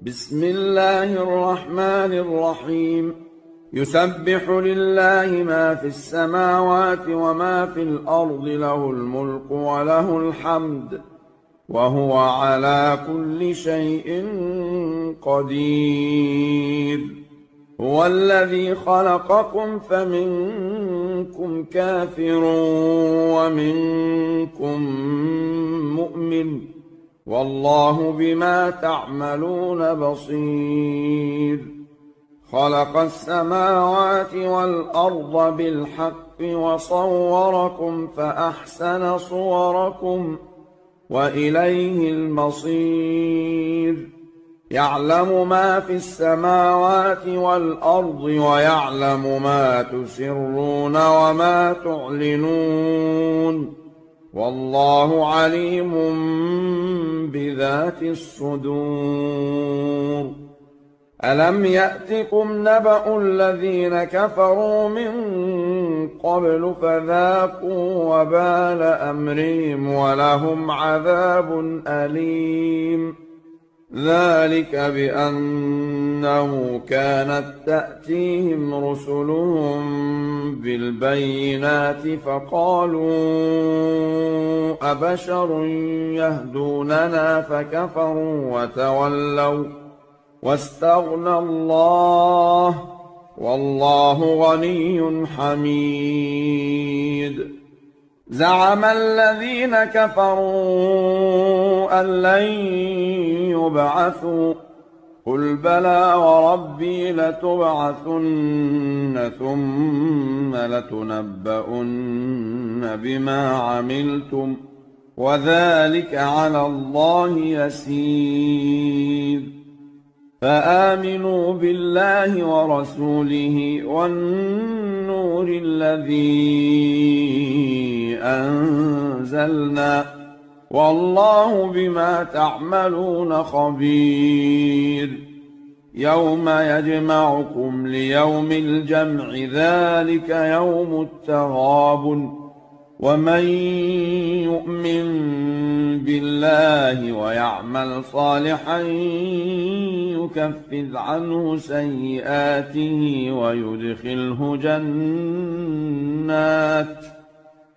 بسم الله الرحمن الرحيم. يسبح لله ما في السماوات وما في الأرض، له الملك وله الحمد، وهو على كل شيء قدير. هو الذي خلقكم فمنكم كافر ومنكم مؤمن، والله بما تعملون بصير. خلق السماوات والأرض بالحق وصوركم فأحسن صوركم وإليه المصير. يعلم ما في السماوات والأرض ويعلم ما تسرون وما تعلنون، والله عليم بذات الصدور. ألم يأتكم نبأ الذين كفروا من قبل فذاقوا وبال أمرهم ولهم عذاب أليم. ذلك بأنه كانت تأتيهم رسلهم بالبينات فقالوا أبشر يهدوننا فكفروا وتولوا واستغنى الله، والله غني حميد. زعم الذين كفروا أن لن يبعثوا، قل بلى وربي لتبعثن ثم لتنبؤن بما عملتم، وذلك على الله يسير. فآمنوا بالله ورسوله والنور الذي أنزلنا، والله بما تعملون خبير. يوم يجمعكم ليوم الجمع، ذلك يوم التغابن. ومن يؤمن بالله ويعمل صالحا يكفر عنه سيئاته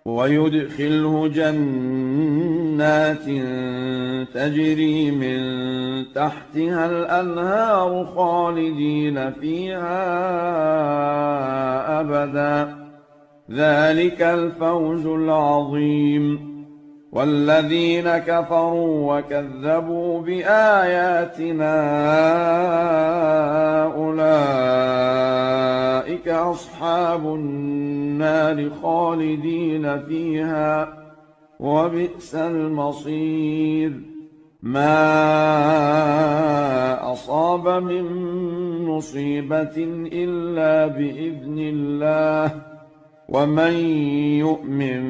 ويدخله جنات تجري من تحتها الأنهار خالدين فيها أبدا، ذلك الفوز العظيم. والذين كفروا وكذبوا بآياتنا أولئك أصحاب النار خالدين فيها، وبئس المصير. ما أصاب من مصيبة إلا بإذن الله، ومن يؤمن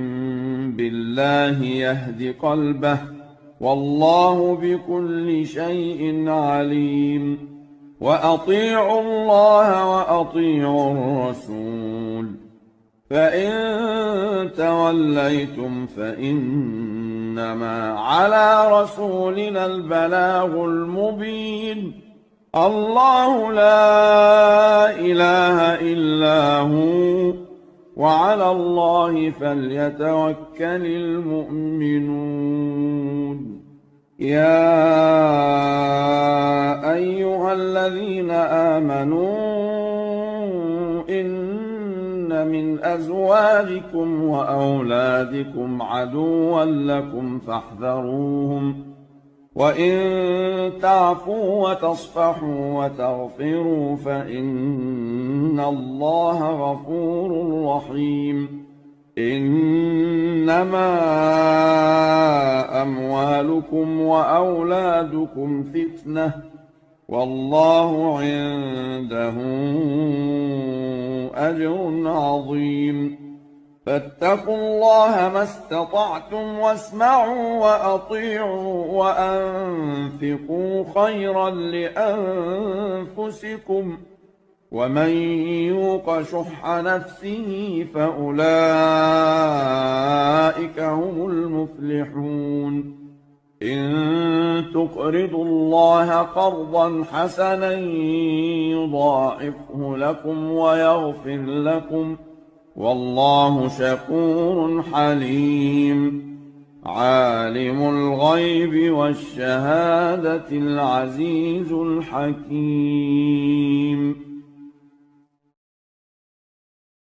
بالله يهد قلبه، والله بكل شيء عليم. وأطيعوا الله وأطيعوا الرسول، فإن توليتم فإنما على رسولنا البلاغ المبين. الله لا إله إلا هو، وعلى الله فليتوكل المؤمنون. يا أيها الذين آمنوا إن من أزواجكم وأولادكم عدوا لكم فاحذروهم، وإن تعفوا وتصفحوا وتغفروا فإن الله غفور رحيم. إنما أموالكم وأولادكم فتنة، والله عنده أجر عظيم. فاتقوا الله ما استطعتم واسمعوا وأطيعوا وأنفقوا خيرا لأنفسكم، ومن يوق شح نفسه فأولئك هم المفلحون. إن تقرضوا الله قرضا حسنا يضاعفه لكم ويغفر لكم والله شكور حليم عالم الغيب والشهادة العزيز الحكيم